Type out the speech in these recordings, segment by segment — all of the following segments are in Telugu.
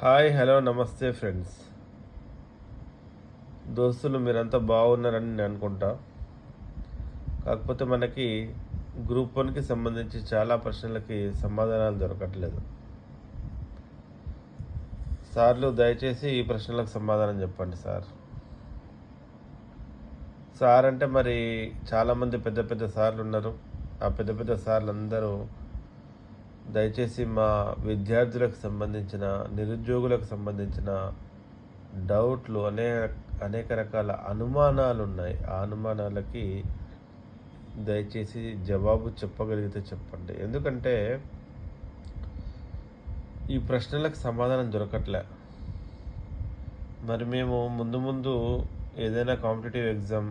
హాయ్ హలో నమస్తే ఫ్రెండ్స్. దోస్తులు మీరంతా బాగున్నారని నేను అనుకుంటా. కాకపోతే మనకి గ్రూప్ వన్కి సంబంధించి చాలా ప్రశ్నలకి సమాధానాలు దొరకట్లేదు. సార్లు దయచేసి ఈ ప్రశ్నలకు సమాధానం చెప్పండి సార్. సార్ అంటే మరి చాలామంది పెద్ద పెద్ద సార్లు ఉన్నారు. ఆ పెద్ద పెద్ద సార్లు అందరూ దయచేసి మా విద్యార్థులకు సంబంధించిన, నిరుద్యోగులకు సంబంధించిన డౌట్లు అనేక రకాల అనుమానాలు ఉన్నాయి. ఆ అనుమానాలకి దయచేసి జవాబు చెప్పగలిగితే చెప్పండి. ఎందుకంటే ఈ ప్రశ్నలకు సమాధానం దొరకట్లే. మరి మేము ముందు ముందు ఏదైనా కాంపిటేటివ్ ఎగ్జామ్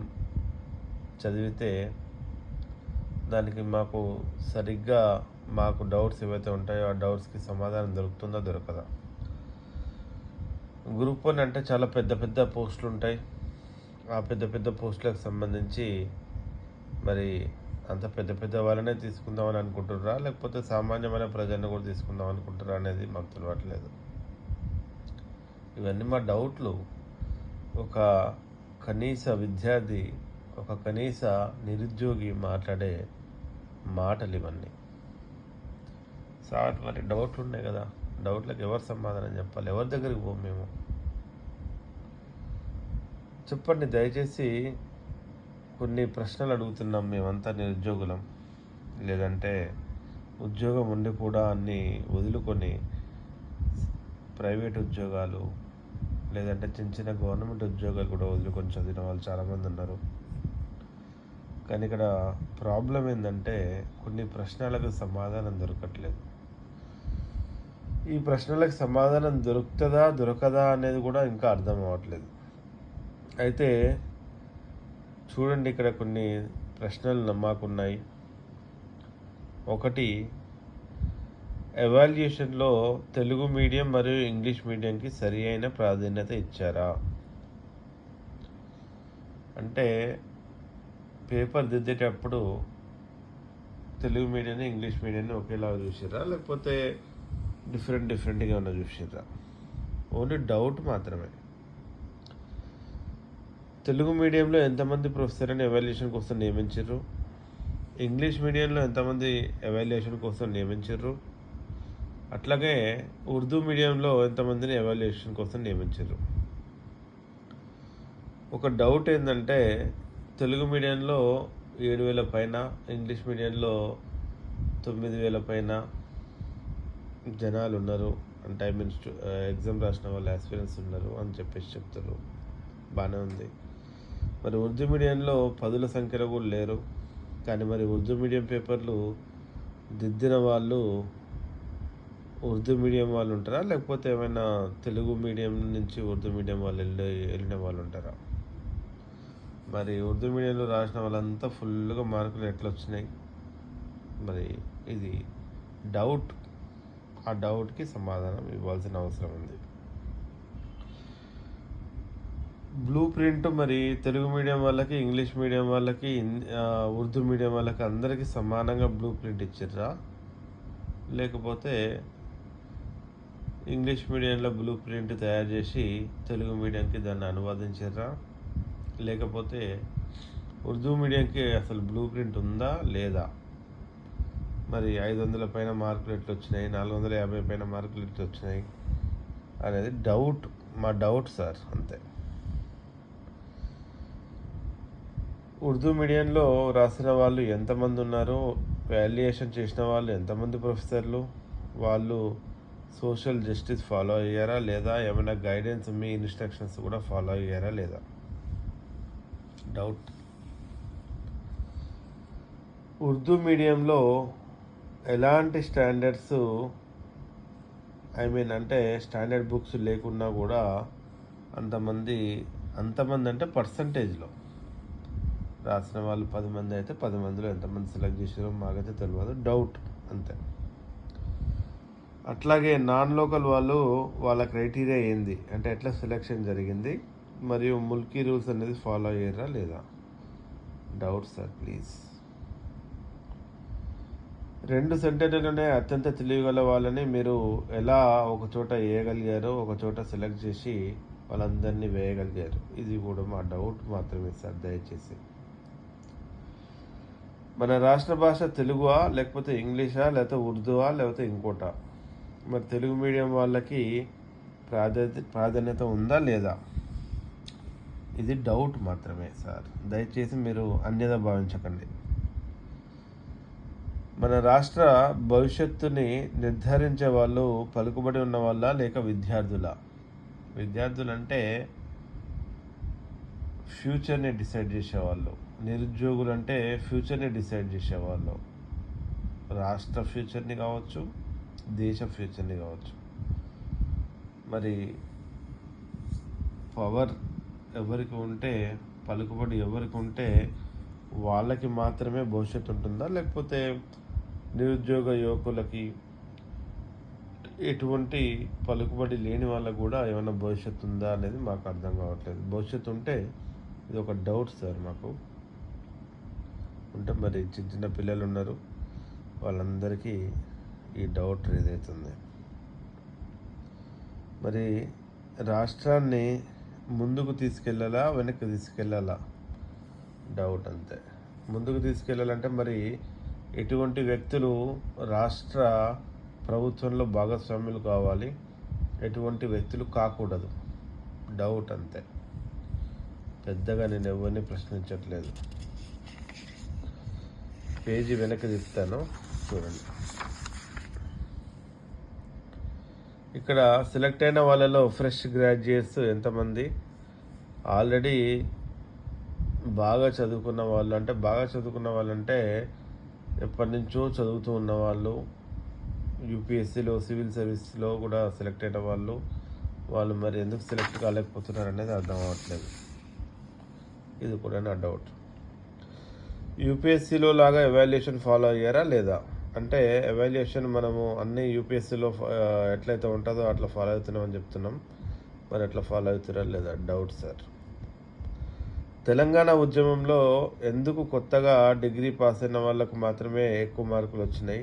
చదివితే దానికి మాకు డౌట్స్ ఏవైతే ఉంటాయో ఆ డౌట్స్కి సమాధానం దొరుకుతుందా దొరకదా? గ్రూప్ వన్ అంటే చాలా పెద్ద పెద్ద పోస్టులు ఉంటాయి. ఆ పెద్ద పెద్ద పోస్టులకు సంబంధించి మరి అంత పెద్ద పెద్ద వాళ్ళనే తీసుకుందామని అనుకుంటున్నారా, లేకపోతే సామాన్యమైన ప్రజలను కూడా తీసుకుందాం అనుకుంటారా అనేది మాకు తెలియట్లేదు. ఇవన్నీ మా డౌట్లు. ఒక కనీస విద్యార్థి, ఒక కనీస నిరుద్యోగి మాట్లాడే మాటలు ఇవన్నీ. సార్ మరి డౌట్లు ఉన్నాయి కదా, డౌట్లకు ఎవరు సమాధానం చెప్పాలి? ఎవరి దగ్గరికి పోం మేము? చెప్పండి దయచేసి. కొన్ని ప్రశ్నలు అడుగుతున్నాం. మేమంతా నిరుద్యోగులం, లేదంటే ఉద్యోగం ఉండి కూడా అన్నీ వదులుకొని ప్రైవేట్ ఉద్యోగాలు, లేదంటే చిన్న చిన్న గవర్నమెంట్ ఉద్యోగాలు కూడా వదులుకొని చదివిన వాళ్ళు చాలామంది ఉన్నారు. కానీ ఇక్కడ ప్రాబ్లం ఏంటంటే కొన్ని ప్రశ్నలకు సమాధానం దొరకట్లేదు. ఈ ప్రశ్నలకు సమాధానం దొరకదా అనేది కూడా ఇంకా అర్థం అవ్వట్లేదు. అయితే చూడండి, ఇక్కడ కొన్ని ప్రశ్నలు మాకున్నాయి. ఒకటి, ఎవాల్యుయేషన్లో తెలుగు మీడియం మరియు ఇంగ్లీష్ మీడియంకి సరి అయిన ప్రాధాన్యత ఇచ్చారా? అంటే పేపర్ దిద్దేటప్పుడు తెలుగు మీడియాన్ని ఇంగ్లీష్ మీడియాన్ని ఒకేలాగా చూసిర్రా, లేకపోతే డిఫరెంట్గా ఉన్న చూసిర్రా? ఓన్లీ డౌట్ మాత్రమే. తెలుగు మీడియంలో ఎంతమంది ప్రొఫెసర్ని ఎవాల్యుయేషన్ కోసం నియమించారు? ఇంగ్లీష్ మీడియంలో ఎంతమంది ఎవాల్యుయేషన్ కోసం నియమించారు? అట్లాగే ఉర్దూ మీడియంలో ఎంతమందిని ఎవాల్యుయేషన్ కోసం నియమించారు? ఒక డౌట్ ఏంటంటే తెలుగు మీడియంలో 7,000 పైన, ఇంగ్లీష్ మీడియంలో 9,000 పైన జనాలు ఉన్నారు. అంటే ఎగ్జామ్ రాసిన వాళ్ళు ఆస్పిరెంట్స్ ఉన్నారు అని చెప్తారు. బాగానే ఉంది. మరి ఉర్దూ మీడియంలో 10ల సంఖ్యలో కూడా లేరు. కానీ మరి ఉర్దూ మీడియం పేపర్లు దిద్దిన వాళ్ళు ఉర్దూ మీడియం వాళ్ళు ఉంటారా, లేకపోతే ఏమైనా తెలుగు మీడియం నుంచి ఉర్దూ మీడియం వాళ్ళు వెళ్ళిన వాళ్ళు ఉంటారా? మరి ఉర్దూ మీడియంలో రాసిన వాళ్ళంతా ఫుల్గా మార్కులు ఎట్లా వచ్చినాయి? మరి ఇది డౌట్. ఆ డౌట్కి సమాధానం ఇవ్వాల్సిన అవసరం ఉంది. బ్లూ ప్రింట్ మరి తెలుగు మీడియం వాళ్ళకి, ఇంగ్లీష్ మీడియం వాళ్ళకి, ఉర్దూ మీడియం వాళ్ళకి అందరికీ సమానంగా బ్లూ ప్రింట్ ఇచ్చిర్రా, లేకపోతే ఇంగ్లీష్ మీడియంలో బ్లూ ప్రింట్ తయారు చేసి తెలుగు మీడియంకి దాన్ని అనువాదించారా, లేకపోతే ఉర్దూ మీడియంకి అసలు బ్లూ ప్రింట్ ఉందా లేదా? మరి 500 పైన మార్కులు ఎట్లా వచ్చినాయి, 450 పైన మార్కులు ఎట్లా వచ్చినాయి అనేది డౌట్. మా డౌట్ సార్, అంతే. ఉర్దూ మీడియంలో రాసిన వాళ్ళు ఎంతమంది ఉన్నారు? వాల్యుయేషన్ చేసిన వాళ్ళు ఎంతమంది ప్రొఫెసర్లు? వాళ్ళు సోషల్ జస్టిస్ ఫాలో అయ్యారా లేదా? ఏమైనా గైడెన్స్, మీ ఇన్స్ట్రక్షన్స్ కూడా ఫాలో అయ్యారా లేదా? డౌట్. ఉర్దూ మీడియంలో ఎలాంటి స్టాండర్డ్స్, అంటే స్టాండర్డ్ బుక్స్ లేకున్నా కూడా అంతమంది అంటే పర్సంటేజ్లో రాసిన వాళ్ళు 10 మంది అయితే 10 మందిలో ఎంతమంది సెలెక్ట్ చేసారో మాకైతే తెలియదు. డౌట్, అంతే. అట్లాగే నాన్ లోకల్ వాళ్ళ క్రైటీరియా ఏంది, అంటే ఎట్లా సెలెక్షన్ జరిగింది, మరియు ముల్కీ రూల్స్ అనేది ఫాలో అయ్యారా లేదా? Doubt sir, please. 2 సెంటర్‌లోనే అత్యంత తెలివిగల వాళ్ళని మీరు ఎలా ఒక చోట ఏయగలిగారో, ఒక చోట సెలెక్ట్ చేసి వాళ్ళందరినీ వేయగలిగారు. ఇది కూడా మా డౌట్ మాత్రమే సార్ దయచేసి. మన రాష్ట్ర భాష తెలుగువా? లేకపోతే ఇంగ్లీషా? లేకపోతే ఉర్దూవా? లేకపోతే ఇంకోటా? మరి తెలుగు మీడియం వాళ్ళకి ప్రాధాన్యత ఉందా లేదా? ఇది డౌట్ మాత్రమే సార్. దయచేసి మీరు అన్యదా భావించకండి. మన రాష్ట్ర భవిష్యత్తుని నిర్ధారించే వాళ్ళు పలుకుబడి ఉన్న వాళ్ళ లేక విద్యార్థులు అంటే ఫ్యూచర్ని డిసైడ్ చేసేవాళ్ళు. నిరుద్యోగులు అంటే ఫ్యూచర్ని డిసైడ్ చేసేవాళ్ళు. రాష్ట్ర ఫ్యూచర్ని కావచ్చు, దేశ ఫ్యూచర్ని కావచ్చు. మరి పవర్ ఎవరికి ఉంటే, పలుకుబడి ఎవరికి ఉంటే వాళ్ళకి మాత్రమే భవిష్యత్తు ఉంటుందా? లేకపోతే నిరుద్యోగ యువకులకి, ఎటువంటి పలుకుబడి లేని వాళ్ళకు కూడా ఏమైనా భవిష్యత్తు ఉందా అనేది మాకు అర్థం కావట్లేదు. భవిష్యత్తు ఉంటే ఇది ఒక డౌట్ సార్ మాకు. ఉంటే మరి చిన్న పిల్లలు ఉన్నారు, వాళ్ళందరికీ ఈ డౌట్ రేజ్ అవుతుంది. మరి రాష్ట్రాన్ని ముందుకు తీసుకెళ్ళాలా, వెనక్కి తీసుకెళ్ళాలా? డౌట్ అంతే. ముందుకు తీసుకెళ్ళాలంటే మరి ఎటువంటి వ్యక్తులు రాష్ట్ర ప్రభుత్వంలో భాగస్వాములు కావాలి, ఎటువంటి వ్యక్తులు కాకూడదు? డౌట్ అంతే. పెద్దగా నేను ఎవరిని ప్రశ్నించట్లేదు. పేజీ వెనక్కి తిప్పుతాను, చూడండి. ఇక్కడ సెలెక్ట్ అయిన వాళ్ళలో ఫ్రెష్ గ్రాడ్యుయేట్స్ ఎంతమంది? ఆల్రెడీ బాగా చదువుకున్న వాళ్ళంటే ఎప్పటి నుంచో చదువుతూ ఉన్నవాళ్ళు, యూపీఎస్సీలో, సివిల్ సర్వీస్లో కూడా సెలెక్ట్ అయిన వాళ్ళు మరి ఎందుకు సెలెక్ట్ కాలేకపోతున్నారు అనేది అర్థం అవ్వట్లేదు. ఇది కూడా నా డౌట్. యూపీఎస్సీలో లాగా ఎవాల్యుయేషన్ ఫాలో అయ్యారా లేదా? అంటే ఎవాల్యుయేషన్ మనము అన్ని యూపీఎస్సీలో ఎట్లయితే ఉంటుందో అట్లా ఫాలో అవుతున్నామని చెప్తున్నాం. మరి అట్లా ఫాలో అవుతారా లేదా? Doubt sir. తెలంగాణ ఉద్యమంలో ఎందుకు కొత్తగా డిగ్రీ పాస్ అయిన వాళ్ళకు మాత్రమే ఎక్కువ మార్కులు వచ్చినాయి?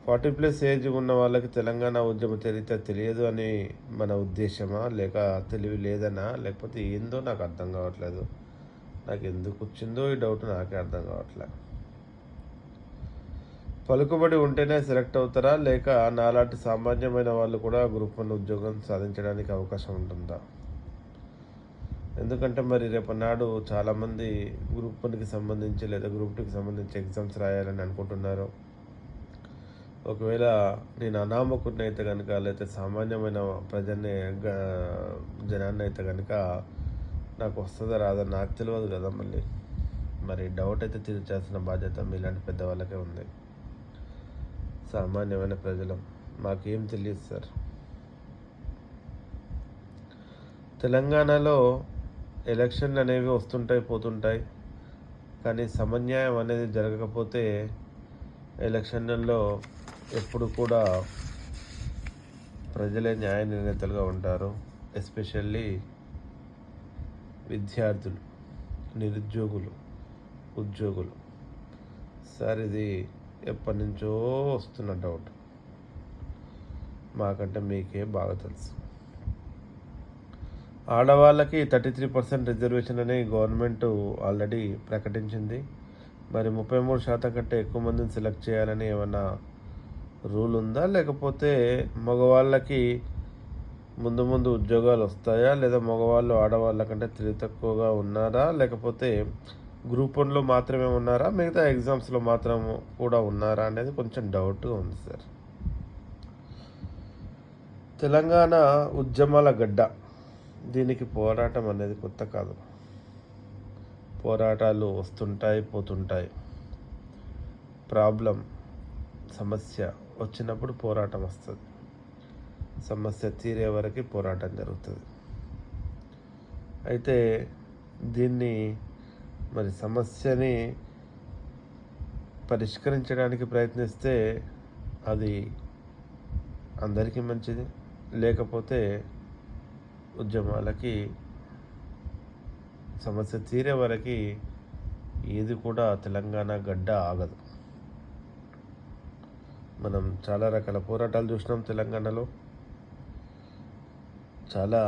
40+ ఏజ్ ఉన్న వాళ్ళకి తెలంగాణ ఉద్యమ చరిత్ర తెలియదు అని మన ఉద్దేశమా, లేక తెలివి లేదనా, లేకపోతే ఏందో నాకు అర్థం కావట్లేదు. నాకు ఎందుకు వచ్చిందో ఈ డౌట్ నాకే అర్థం కావట్లేదు. పలుకుబడి ఉంటేనే సెలెక్ట్ అవుతారా, లేక నాలాంటి సామాన్యమైన వాళ్ళు కూడా గ్రూప్ 1 ఉద్యోగం సాధించడానికి అవకాశం ఉంటుందా? ఎందుకంటే మరి రేపన్నాడు చాలామంది గ్రూప్ 1కి సంబంధించి లేదా గ్రూప్ 2కి సంబంధించి ఎగ్జామ్స్ రాయాలని అనుకుంటున్నారు. ఒకవేళ నేను అనామకుడిని అయితే కనుక, లేకపోతే సామాన్యమైన జనాన్ని అయితే కనుక నాకు వస్తుందా రాదా నాకు తెలియదు కదా. మరి డౌట్ అయితే తీర్చాల్సిన బాధ్యత మీలాంటి పెద్దవాళ్ళకే ఉంది. సామాన్యమైన ప్రజలం మాకేం తెలియదు సార్. తెలంగాణలో ఎలక్షన్లు అనేవి వస్తుంటాయి, పోతుంటాయి. కానీ సమన్యాయం అనేది జరగకపోతే ఎలక్షన్లలో ఎప్పుడు కూడా ప్రజలే న్యాయ నిర్ణేతలుగా ఉంటారు. ఎస్పెషల్లీ విద్యార్థులు, నిరుద్యోగులు, ఉద్యోగులు. సార్ ఇది ఎప్పటి నుంచో వస్తున్న డౌట్. మాకంటే మీకే బాగా తెలుసు. ఆడవాళ్ళకి 33% రిజర్వేషన్ అని గవర్నమెంట్ ఆల్రెడీ ప్రకటించింది. మరి 33% కంటే ఎక్కువ మందిని సెలెక్ట్ చేయాలని ఏమన్నా రూల్ ఉందా? లేకపోతే మగవాళ్ళకి ముందు ఉద్యోగాలు వస్తాయా? లేదా మగవాళ్ళు ఆడవాళ్ళ కంటే తెలివి తక్కువగా ఉన్నారా? లేకపోతే గ్రూప్ 1లో మాత్రమే ఉన్నారా, మిగతా ఎగ్జామ్స్లో మాత్రం కూడా ఉన్నారా అనేది కొంచెం డౌట్గా ఉంది సార్. తెలంగాణ ఉద్యమాల గడ్డ. దీనికి పోరాటం అనేది కొత్త కాదు. పోరాటాలు వస్తుంటాయి, పోతుంటాయి. సమస్య వచ్చినప్పుడు పోరాటం వస్తుంది. సమస్య తీరే వరకు పోరాటం జరుగుతుంది. అయితే దీన్ని మరి సమస్యని పరిష్కరించడానికి ప్రయత్నిస్తే అది అందరికీ మంచిది. లేకపోతే ఉద్యమాలకి సమస్య తీరే వరకు ఏది కూడా తెలంగాణ గడ్డ ఆగదు. మనం చాలా రకాల పోరాటాలు చూసినాం తెలంగాణలో. చాలా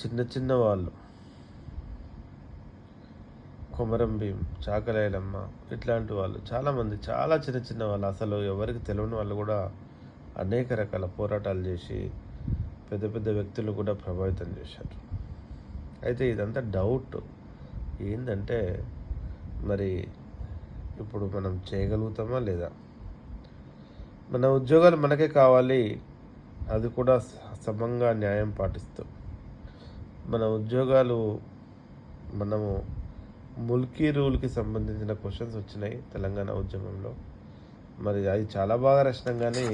చిన్న చిన్న వాళ్ళు, కొమరం భీం, చాకలైలమ్మ, ఇట్లాంటి వాళ్ళు చాలామంది, చాలా చిన్న చిన్న వాళ్ళు, అసలు ఎవరికి తెలియని వాళ్ళు కూడా అనేక రకాల పోరాటాలు చేసి పెద్ద పెద్ద వ్యక్తులు కూడా ప్రభావితం చేశారు. అయితే ఇదంతా డౌట్ ఏంటంటే, మరి ఇప్పుడు మనం చేయగలుగుతామా లేదా? మన ఉద్యోగాలు మనకే కావాలి, అది కూడా సమంగా న్యాయం పాటిస్తూ. మన ఉద్యోగాలు మనము ముల్కీ రూల్కి సంబంధించిన క్వశ్చన్స్ వచ్చినాయి తెలంగాణ ఉద్యమంలో. మరి అది చాలా బాగా రచనం, కానీ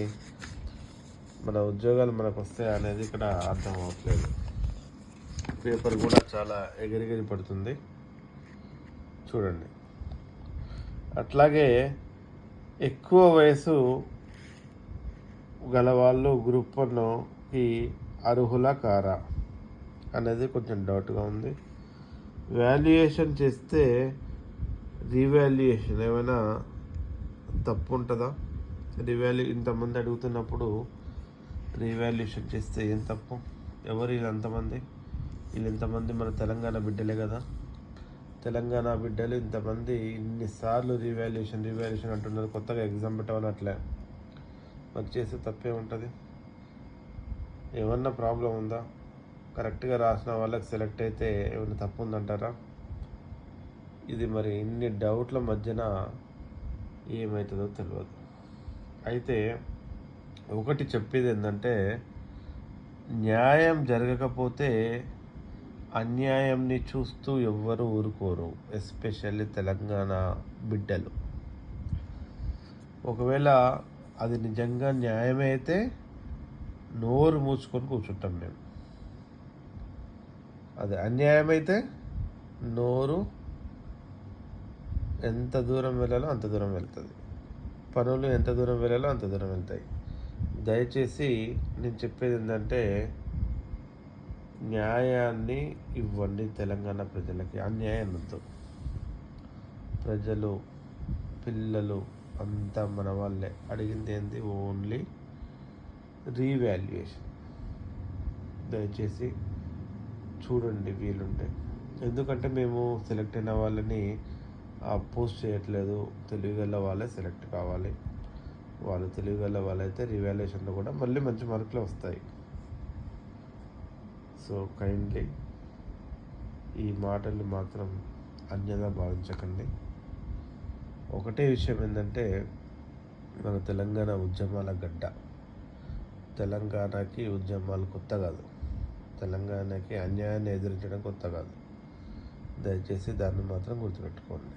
మన ఉద్యోగాలు మనకు వస్తాయి అనేది ఇక్కడ అర్థం అవ్వట్లేదు. పేపర్ కూడా చాలా ఎగిరిగిరి పడుతుంది చూడండి. అట్లాగే ఎక్కువ వయసు గలవాళ్ళు గ్రూప్ 1కి అర్హుల కారా అనేది కొంచెం డౌట్గా ఉంది. వాల్యుయేషన్ చేస్తే రీవాల్యుయేషన్ ఏమైనా తప్పు ఉంటుందా? ఇంతమంది అడుగుతున్నప్పుడు రీవాల్యుయేషన్ చేస్తే ఏం తప్పు? ఎవరు వీళ్ళంతమంది మన తెలంగాణ బిడ్డలే కదా. తెలంగాణ బిడ్డలు ఇంతమంది ఇన్నిసార్లు రీవాల్యుయేషన్ అంటున్నారు. కొత్తగా ఎగ్జామ్ పెట్టాలని అట్లా మరి చేస్తే తప్పే ఉంటుంది? ఏమన్నా ప్రాబ్లం ఉందా? కరెక్ట్గా రాసిన వాళ్ళకి సెలెక్ట్ అయితే ఏమైనా తప్పు ఉందంటారా? ఇది మరి ఇన్ని డౌట్ల మధ్యన ఏమవుతుందో తెలియదు. అయితే ఒకటి చెప్పేది ఏంటంటే, న్యాయం జరగకపోతే అన్యాయంని చూస్తూ ఎవ్వరూ ఊరుకోరు, ఎస్పెషల్లీ తెలంగాణ బిడ్డలు. ఒకవేళ అది నిజంగా న్యాయమే అయితే నోరు మూసుకొని కూర్చుంటాం మేము. అది అన్యాయం అయితే నోరు ఎంత దూరం వెళ్ళాలో అంత దూరం వెళ్తుంది, పనులు ఎంత దూరం వెళ్ళాలో అంత దూరం వెళ్తాయి. దయచేసి నేను చెప్పేది ఏంటంటే, న్యాయాన్ని ఇవ్వండి తెలంగాణ ప్రజలకి. అన్యాయం వద్దు. ప్రజలు, పిల్లలు అంతా మన వాళ్ళే. అడిగింది ఏంది? Only revaluation. దయచేసి చూడండి వీలుంటే. ఎందుకంటే మేము సెలెక్ట్ అయిన వాళ్ళని పోస్ట్ చేయట్లేదు. తెలివిగల వాళ్ళే సెలెక్ట్ కావాలి. వాళ్ళు తెలివిగల వాళ్ళైతే రీవాల్యుయేషన్లో కూడా మళ్ళీ మంచి మార్కులు వస్తాయి. సో కైండ్లీ ఈ మాటలు మాత్రం అన్యదా భావించకండి. ఒకటే విషయం ఏంటంటే, మన తెలంగాణ ఉద్యమాల గడ్డ. తెలంగాణకి ఉద్యమాలు కొత్త కాదు, తెలంగాణకి అన్యాయాన్ని ఎదిరించడం కొత్త కాదు. దయచేసి దాన్ని మాత్రం గుర్తుపెట్టుకోండి.